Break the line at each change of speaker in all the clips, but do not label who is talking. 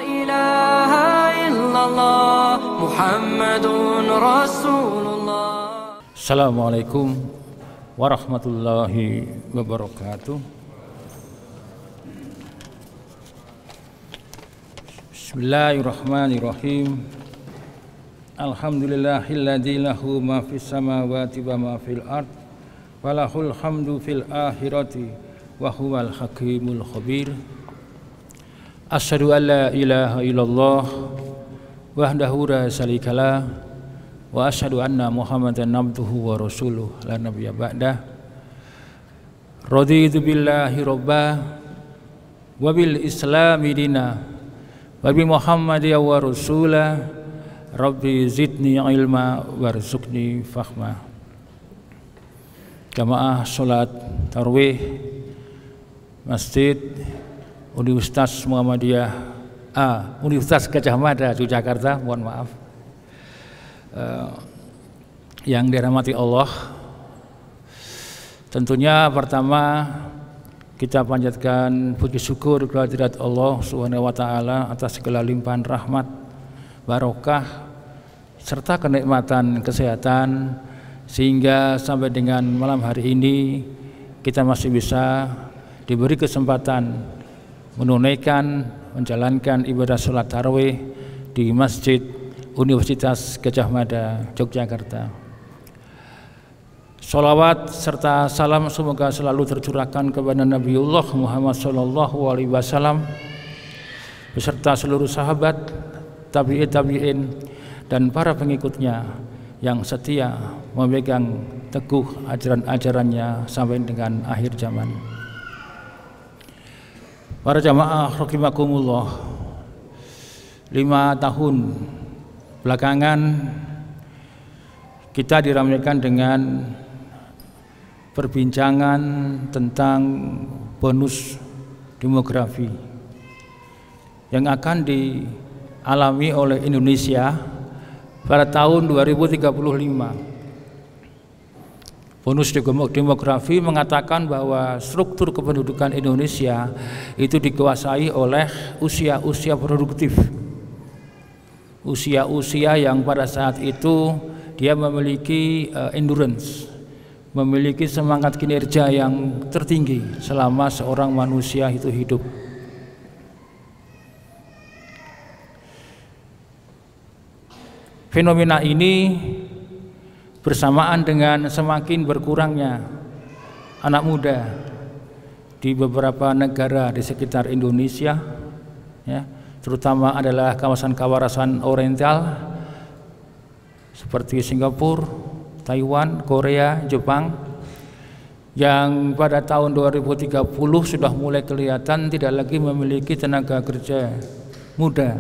إله إلا الله محمد رسول الله.
Assalamualaikum warahmatullahi wabarakatuh. Bismillahirrahmanirrahim. Alhamdulillahilladzi lahu ma fis samawati wa ma fil ard wa lahul hamdu fil akhirati wa huwal hakimul khabir. Asyhadu an la ilaha illallah wahdahu la syarikalah wa asyhadu anna Muhammadan abduhu wa rasuluh la nabiyya ba'dah. Raditu billahi rabbah wa bil islami dina wa bi Muhammadin wa rasulah. Rabbi zidni ilma warzuqni fahma. Jamaah salat tarawih Masjid Universitas Muhammadiyah Universitas Gadjah Mada Yogyakarta, mohon maaf, yang dirahmati Allah. Tentunya pertama kita panjatkan puji syukur kehadirat Allah Subhanahu wa taala atas segala limpahan rahmat, barokah serta kenikmatan kesehatan, sehingga sampai dengan malam hari ini kita masih bisa diberi kesempatan menjalankan ibadah sholat tarawih di Masjid Universitas Gadjah Mada Yogyakarta. Sholawat serta salam semoga selalu tercurahkan kepada Nabiullah Muhammad SAW beserta seluruh sahabat, tabi'in dan para pengikutnya yang setia memegang teguh ajaran-ajarannya sampai dengan akhir zaman. Para jamaah rahimakumullah, 5 tahun belakangan kita diramaikan dengan perbincangan tentang bonus demografi yang akan dialami oleh Indonesia pada tahun 2035. Bonus demografi mengatakan bahwa struktur kependudukan Indonesia itu dikuasai oleh usia-usia produktif. Usia-usia yang pada saat itu dia memiliki endurance, memiliki semangat kinerja yang tertinggi selama seorang manusia itu hidup. Fenomena ini bersamaan dengan semakin berkurangnya anak muda di beberapa negara di sekitar Indonesia, ya, terutama adalah kawasan Oriental seperti Singapura, Taiwan, Korea, Jepang, yang pada tahun 2030 sudah mulai kelihatan tidak lagi memiliki tenaga kerja muda.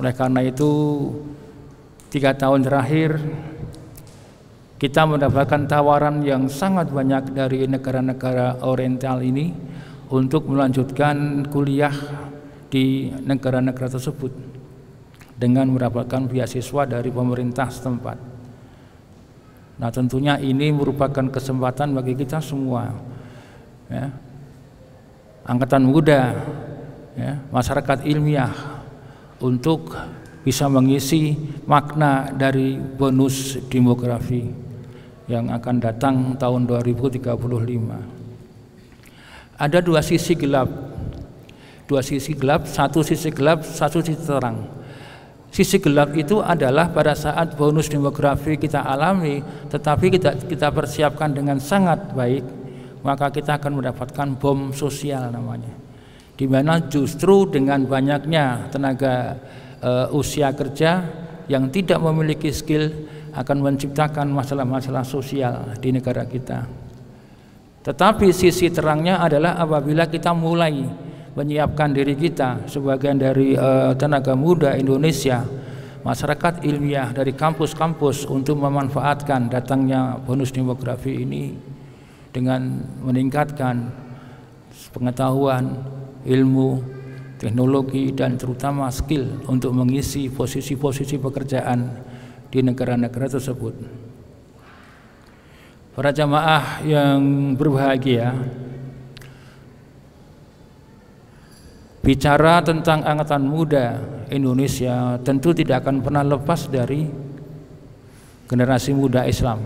Oleh karena itu 3 tahun terakhir kita mendapatkan tawaran yang sangat banyak dari negara-negara Oriental ini untuk melanjutkan kuliah di negara-negara tersebut dengan mendapatkan beasiswa dari pemerintah setempat. Nah, tentunya ini merupakan kesempatan bagi kita semua, ya, angkatan muda, ya, masyarakat ilmiah, untuk bisa mengisi makna dari bonus demografi yang akan datang tahun 2035. Ada dua sisi gelap, satu sisi gelap, satu sisi terang. Sisi gelap itu adalah pada saat bonus demografi kita alami, tetapi kita persiapkan dengan sangat baik, maka kita akan mendapatkan bom sosial namanya, di mana justru dengan banyaknya tenaga usia kerja yang tidak memiliki skill akan menciptakan masalah-masalah sosial di negara kita. Tetapi sisi terangnya adalah apabila kita mulai menyiapkan diri kita sebagian dari tenaga muda Indonesia, masyarakat ilmiah dari kampus-kampus untuk memanfaatkan datangnya bonus demografi ini dengan meningkatkan pengetahuan, ilmu, teknologi, dan terutama skill untuk mengisi posisi-posisi pekerjaan di negara-negara tersebut. Para jamaah yang berbahagia, Bicara tentang angkatan muda Indonesia tentu tidak akan pernah lepas dari generasi muda Islam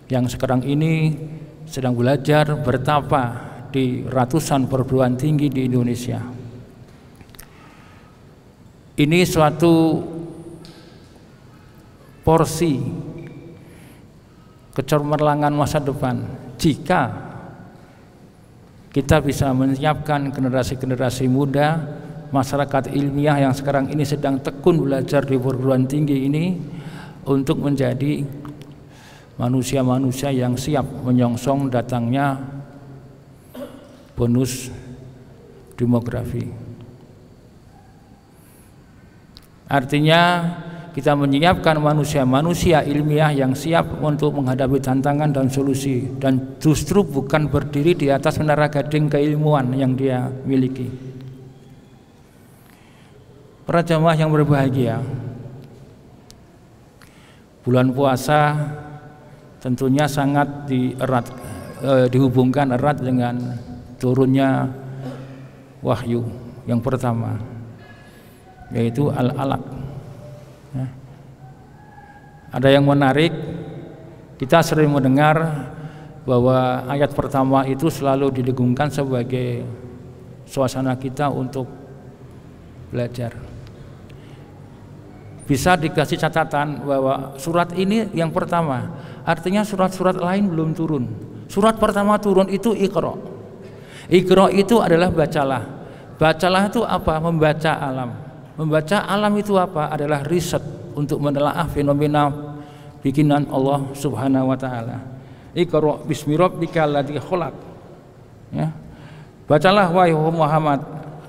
yang sekarang ini sedang belajar bertapa di ratusan perguruan tinggi di Indonesia. Ini suatu porsi kecermerlangan masa depan jika kita bisa menyiapkan generasi-generasi muda, masyarakat ilmiah yang sekarang ini sedang tekun belajar di perguruan tinggi ini untuk menjadi manusia-manusia yang siap menyongsong datangnya bonus demografi. Artinya kita menyiapkan manusia-manusia ilmiah yang siap untuk menghadapi tantangan dan solusi, dan justru bukan berdiri di atas menara gading keilmuan yang dia miliki. Para jamaah yang berbahagia, bulan puasa tentunya sangat dihubungkan erat dengan turunnya wahyu yang pertama, yaitu Al-Alaq. Ada yang menarik, kita sering mendengar bahwa ayat pertama itu selalu didengungkan sebagai suasana kita untuk belajar. Bisa dikasih catatan bahwa surat ini yang pertama, artinya surat-surat lain belum turun. Surat pertama turun itu Iqra. Iqra itu adalah bacalah. Bacalah itu apa? Membaca alam. Membaca alam itu apa? Adalah riset untuk menelaah fenomena bikinan Allah Subhanahu wa taala. Iqra bismi rabbikal ladzi khalaq. Ya. Bacalah wahai Muhammad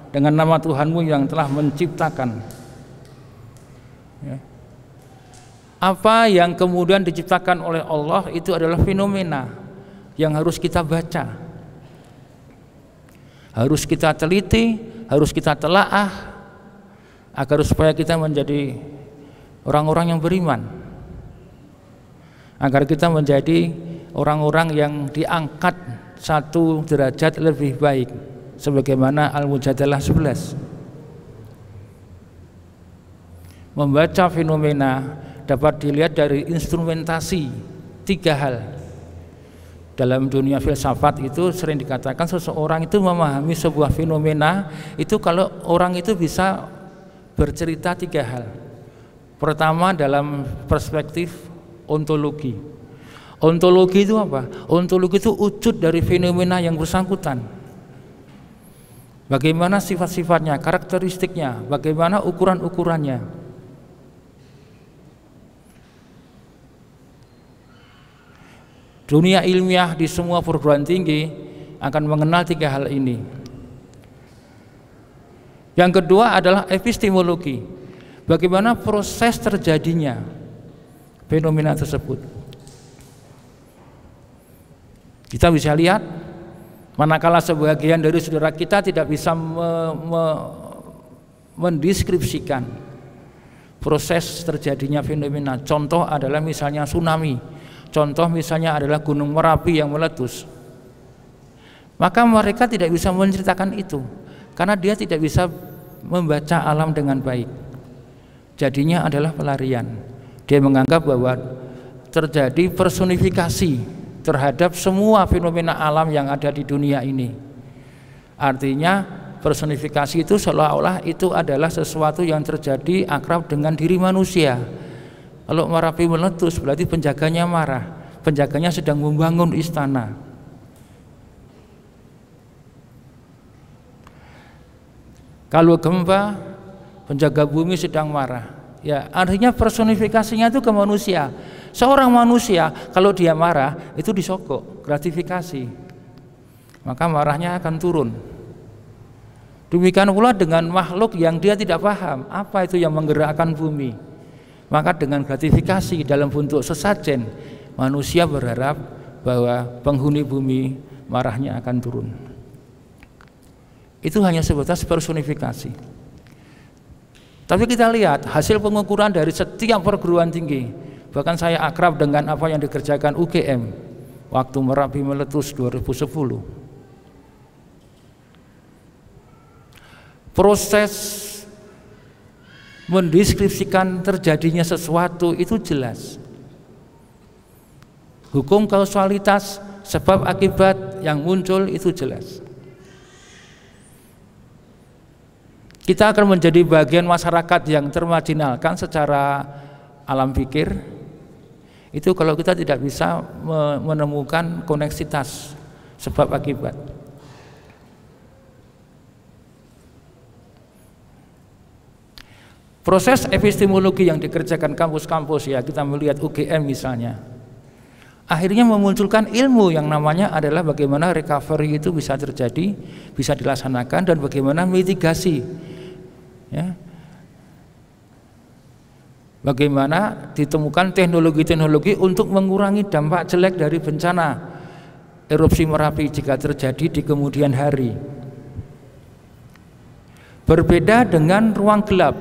dengan nama Tuhanmu yang telah menciptakan. Ya. Apa yang kemudian diciptakan oleh Allah itu adalah fenomena yang harus kita baca, harus kita teliti, harus kita telaah agar supaya kita menjadi orang-orang yang beriman, agar kita menjadi orang-orang yang diangkat satu derajat lebih baik, sebagaimana Al-Mujadalah 11. Membaca fenomena dapat dilihat dari instrumentasi 3 hal. Dalam dunia filsafat itu sering dikatakan seseorang itu memahami sebuah fenomena itu kalau orang itu bisa bercerita 3 hal. Pertama, dalam perspektif ontologi. Ontologi itu apa? Ontologi itu wujud dari fenomena yang bersangkutan. Bagaimana sifat-sifatnya, karakteristiknya, bagaimana ukuran-ukurannya. Dunia ilmiah di semua perguruan tinggi akan mengenal 3 hal ini. Yang kedua adalah epistemologi. Bagaimana proses terjadinya fenomena tersebut. Kita bisa lihat, manakala sebagian dari saudara kita tidak bisa mendeskripsikan proses terjadinya fenomena. Contoh adalah misalnya tsunami. Contoh misalnya adalah Gunung Merapi yang meletus. Maka mereka tidak bisa menceritakan itu karena dia tidak bisa membaca alam dengan baik. Jadinya adalah pelarian. Dia menganggap bahwa terjadi personifikasi terhadap semua fenomena alam yang ada di dunia ini. Artinya personifikasi itu seolah-olah itu adalah sesuatu yang terjadi akrab dengan diri manusia. Kalau Merapi meletus berarti penjaganya marah, penjaganya sedang membangun istana. Kalau gempa, penjaga bumi sedang marah. Ya, artinya personifikasinya itu ke manusia. Seorang manusia kalau dia marah itu disogok, gratifikasi. Maka marahnya akan turun. Demikian pula dengan makhluk yang dia tidak paham apa itu yang menggerakkan bumi. Maka dengan gratifikasi dalam bentuk sesajen, manusia berharap bahwa penghuni bumi marahnya akan turun. Itu hanya sebatas personifikasi. Tapi kita lihat hasil pengukuran dari setiap perguruan tinggi. Bahkan saya akrab dengan apa yang dikerjakan UGM waktu Merapi meletus 2010. proses mendeskripsikan terjadinya sesuatu itu jelas. Hukum kausalitas, sebab akibat yang muncul itu jelas. Kita akan menjadi bagian masyarakat yang termarginalkan secara alam pikir itu kalau kita tidak bisa menemukan koneksitas sebab akibat. Proses epistemologi yang dikerjakan kampus-kampus, ya kita melihat UGM misalnya, akhirnya memunculkan ilmu yang namanya adalah bagaimana recovery itu bisa terjadi, bisa dilaksanakan, dan bagaimana mitigasi, ya. Bagaimana ditemukan teknologi-teknologi untuk mengurangi dampak jelek dari bencana erupsi Merapi jika terjadi di kemudian hari. Berbeda dengan ruang gelap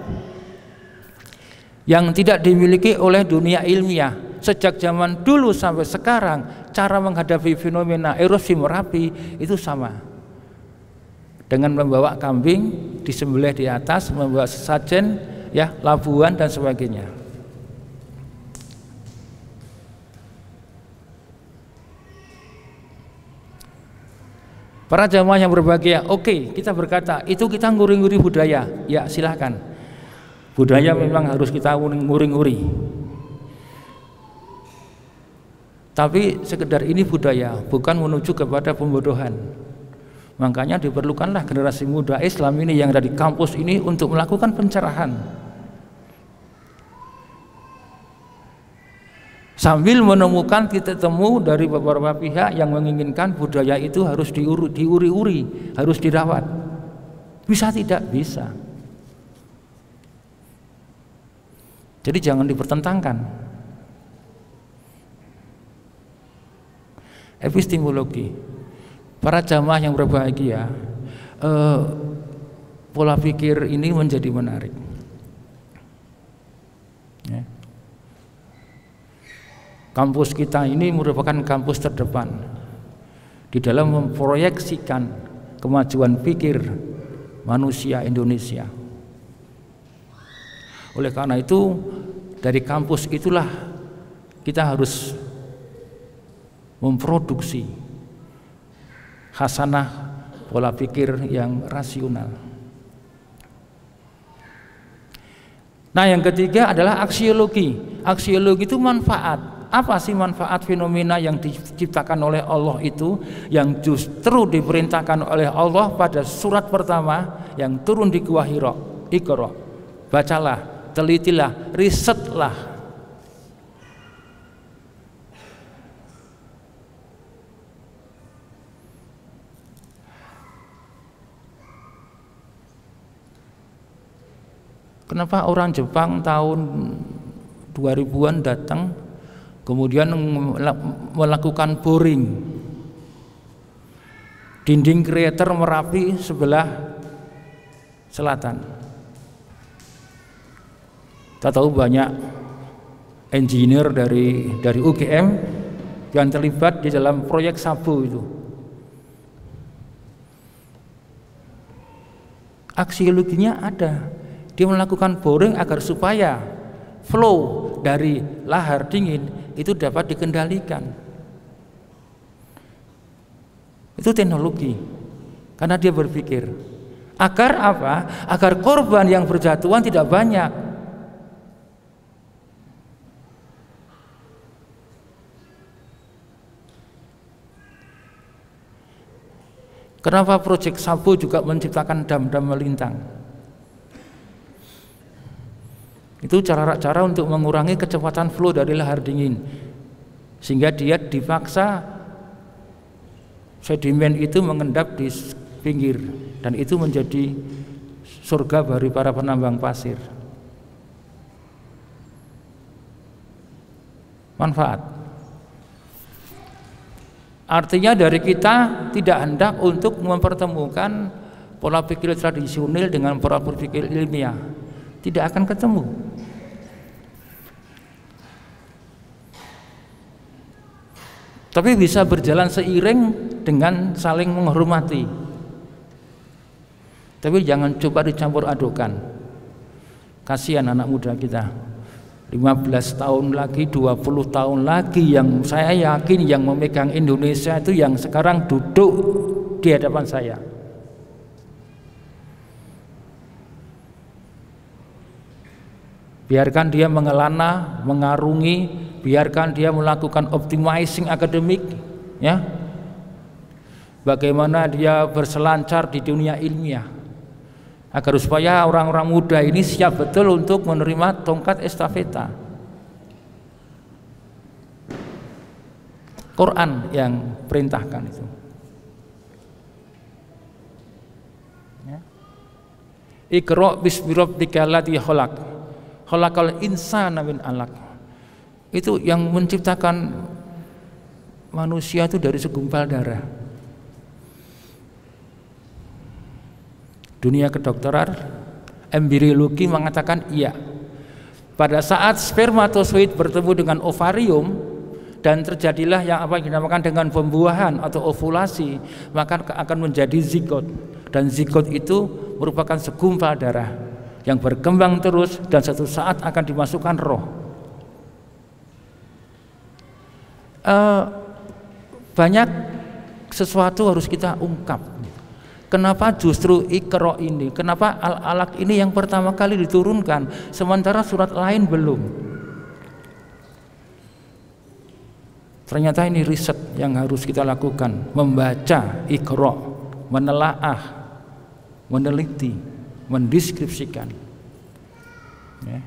yang tidak dimiliki oleh dunia ilmiah. Sejak zaman dulu sampai sekarang, cara menghadapi fenomena erupsi Merapi itu sama. Dengan membawa kambing disembelih di atas, membawa sesajen, ya, labuan dan sebagainya. Para jamaah yang berbahagia, oke, kita berkata itu kita nguri-nguri budaya, ya silahkan. Budaya memang harus kita nguri-nguri. Tapi sekedar ini budaya, bukan menuju kepada pembodohan. Makanya diperlukanlah generasi muda Islam ini yang ada di kampus ini untuk melakukan pencerahan. Sambil menemukan titik temu dari beberapa pihak yang menginginkan budaya itu harus diuri-uri, harus dirawat. Bisa tidak? Bisa. Jadi jangan dipertentangkan. Epistemologi. Para jamaah yang berbahagia, pola pikir ini menjadi menarik. Ya. Kampus kita ini merupakan kampus terdepan di dalam memproyeksikan kemajuan pikir manusia Indonesia. Oleh karena itu, dari kampus itulah kita harus memproduksi hasanah pola pikir yang rasional. Nah, yang ketiga adalah aksiologi. Aksiologi itu manfaat. Apa sih manfaat fenomena yang diciptakan oleh Allah itu, yang justru diperintahkan oleh Allah pada surat pertama yang turun di Gua Hira? Iqra, bacalah, telitilah, risetlah. Kenapa orang Jepang tahun 2000-an datang kemudian melakukan boring dinding krater Merapi sebelah selatan? Kita tahu banyak engineer dari UGM yang terlibat di dalam proyek Sabu itu. Aksiologinya ada. Dia melakukan boring agar supaya flow dari lahar dingin itu dapat dikendalikan. Itu teknologi. Karena dia berpikir agar apa? Agar korban yang berjatuhan tidak banyak. Kenapa proyek Sabu juga menciptakan dam-dam melintang? Itu cara-cara untuk mengurangi kecepatan flow dari lahar dingin, sehingga dia dipaksa sedimen itu mengendap di pinggir, dan itu menjadi surga bagi para penambang pasir. Manfaat. Artinya dari kita tidak hendak untuk mempertemukan pola pikir tradisional dengan pola pikir ilmiah. Tidak akan ketemu. Tapi bisa berjalan seiring dengan saling menghormati. Tapi jangan coba dicampur adukan. Kasihan anak muda kita. 15 tahun lagi, 20 tahun lagi yang saya yakin yang memegang Indonesia itu yang sekarang duduk di hadapan saya. Biarkan dia mengelana, mengarungi, biarkan dia melakukan optimizing akademik, ya. Bagaimana dia berselancar di dunia ilmiah, agar supaya orang-orang muda ini siap betul untuk menerima tongkat estafeta. Quran yang perintahkan itu. Ya. Iqra bismi rabbikal ladzi khalaq. Khalaqal insana min 'alaq. Itu yang menciptakan manusia itu dari segumpal darah. Dunia kedokteran, embriologi mengatakan iya. Pada saat spermatozoid bertemu dengan ovarium dan terjadilah yang apa yang dinamakan dengan pembuahan atau ovulasi, maka akan menjadi zigot. Dan zigot itu merupakan segumpal darah yang berkembang terus dan suatu saat akan dimasukkan roh. Banyak sesuatu harus kita ungkap. Kenapa justru Iqra ini? Kenapa Al-Alaq ini yang pertama kali diturunkan sementara surat lain belum? Ternyata ini riset yang harus kita lakukan, membaca Iqra, menelaah, meneliti, mendeskripsikan. Ya.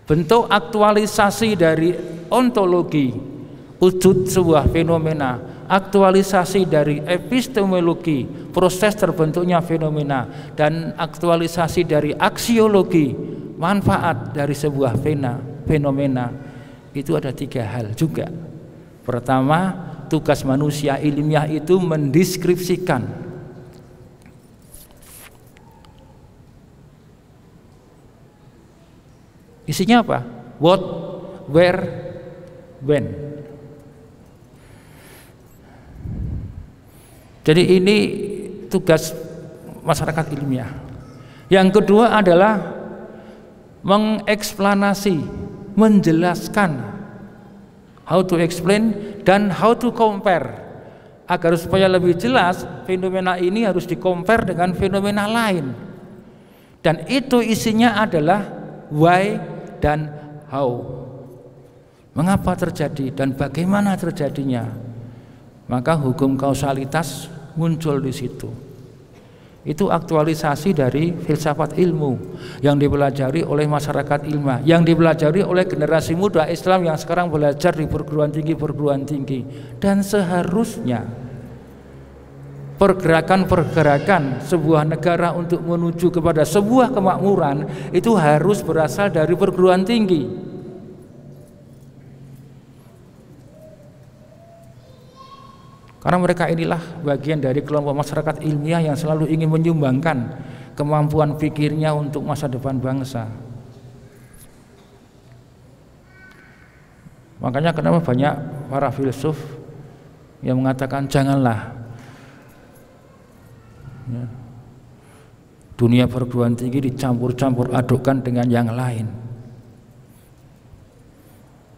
Bentuk aktualisasi dari ontologi wujud sebuah fenomena, aktualisasi dari epistemologi proses terbentuknya fenomena, dan aktualisasi dari aksiologi manfaat dari sebuah fenomena. Itu ada 3 hal juga. Pertama, tugas manusia ilmiah itu mendeskripsikan. Isinya apa? What, where, when. Jadi ini tugas masyarakat ilmiah. Yang kedua adalah mengeksplanasi, menjelaskan, how to explain dan how to compare, agar supaya lebih jelas fenomena ini harus di-compare dengan fenomena lain. Dan itu isinya adalah why dan how. Mengapa terjadi dan bagaimana terjadinya? Maka hukum kausalitas muncul di situ. Itu aktualisasi dari filsafat ilmu yang dipelajari oleh masyarakat ilmiah, yang dipelajari oleh generasi muda Islam yang sekarang belajar di perguruan tinggi. Dan seharusnya pergerakan sebuah negara untuk menuju kepada sebuah kemakmuran itu harus berasal dari perguruan tinggi. Karena mereka inilah bagian dari kelompok masyarakat ilmiah yang selalu ingin menyumbangkan kemampuan pikirnya untuk masa depan bangsa. Makanya kenapa banyak para filsuf yang mengatakan janganlah dunia perguruan tinggi dicampur-campur adukkan dengan yang lain.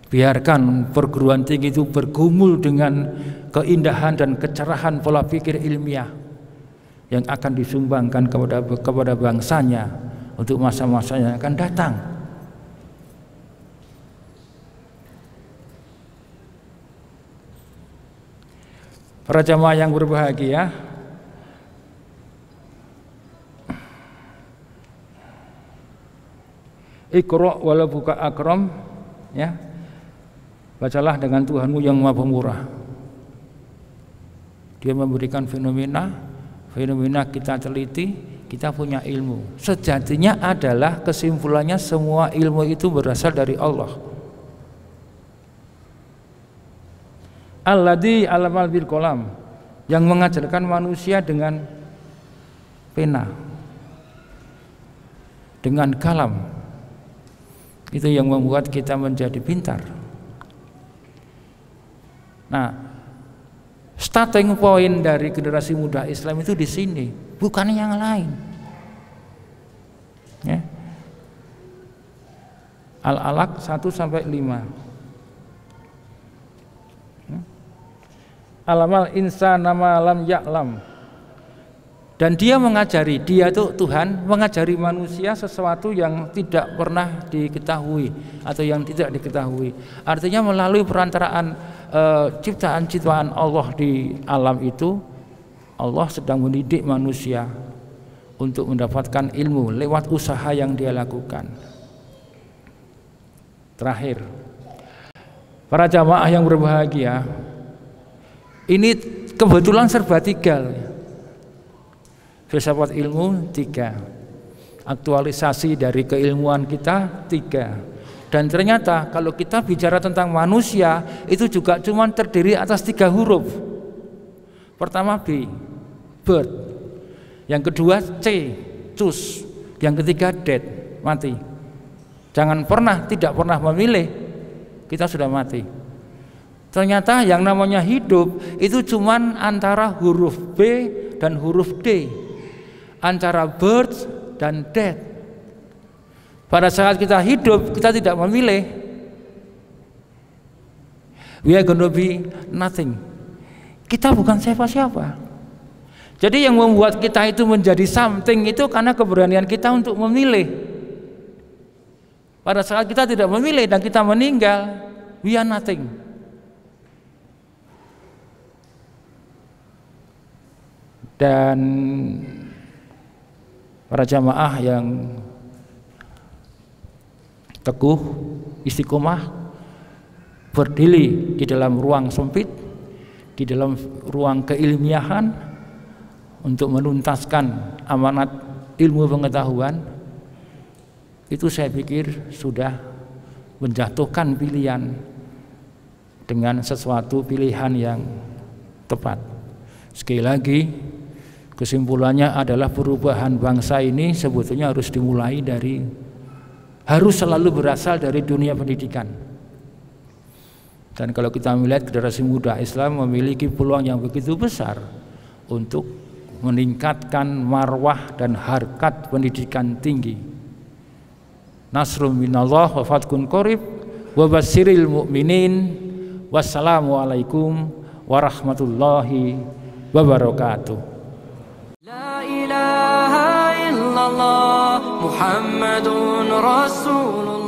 Biarkan perguruan tinggi itu bergumul dengan keindahan dan kecerahan pola pikir ilmiah yang akan disumbangkan kepada bangsanya untuk masa-masa yang akan datang. Para jamaah yang berbahagia, Iqra wa rabbuka akram, ya. Bacalah dengan Tuhanmu yang Maha Pemurah. Dia memberikan fenomena kita teliti, kita punya ilmu. Sejatinya adalah kesimpulannya semua ilmu itu berasal dari Allah. Alladzi alamal bil qalam, yang mengajarkan manusia dengan pena, dengan kalam. Itu yang membuat kita menjadi pintar. Nah, Starting point dari generasi muda Islam itu di sini, bukan yang lain. Ya. Al-Alaq 1-5. Alamal insana ma lam ya'lam. Dan dia mengajari, dia itu Tuhan mengajari manusia sesuatu yang tidak pernah diketahui atau yang tidak diketahui. Artinya melalui perantaraan ciptaan-ciptaan Allah di alam itu, Allah sedang mendidik manusia untuk mendapatkan ilmu lewat usaha yang dia lakukan. Terakhir, para jamaah yang berbahagia, ini kebetulan serba 3. Filsafat ilmu 3, aktualisasi dari keilmuan kita 3, dan ternyata kalau kita bicara tentang manusia itu juga cuma terdiri atas 3 huruf. Pertama B, bird, yang kedua C, choose, yang ketiga dead, mati. Jangan pernah, tidak pernah memilih, kita sudah mati. Ternyata yang namanya hidup itu cuma antara huruf B dan huruf D, antara birth dan death. Pada saat kita hidup, kita tidak memilih. We are gonna be nothing. Kita bukan siapa-siapa. Jadi yang membuat kita itu menjadi something itu karena keberanian kita untuk memilih. Pada saat kita tidak memilih dan kita meninggal, we are nothing. Dan para jamaah yang teguh, istiqomah, berdiri di dalam ruang sempit, di dalam ruang keilmiahan untuk menuntaskan amanat ilmu pengetahuan, itu saya pikir sudah menjatuhkan pilihan dengan sesuatu pilihan yang tepat. Sekali lagi, kesimpulannya adalah perubahan bangsa ini sebetulnya harus dimulai dari, harus selalu berasal dari dunia pendidikan. Dan kalau kita melihat generasi muda Islam memiliki peluang yang begitu besar untuk meningkatkan marwah dan harkat pendidikan tinggi. Nasrun minallah wa fathun qarib wa basyiril mu'minin. Wassalamualaikum warahmatullahi wabarakatuh.
La ilaha illallah Muhammadun Rasulullah.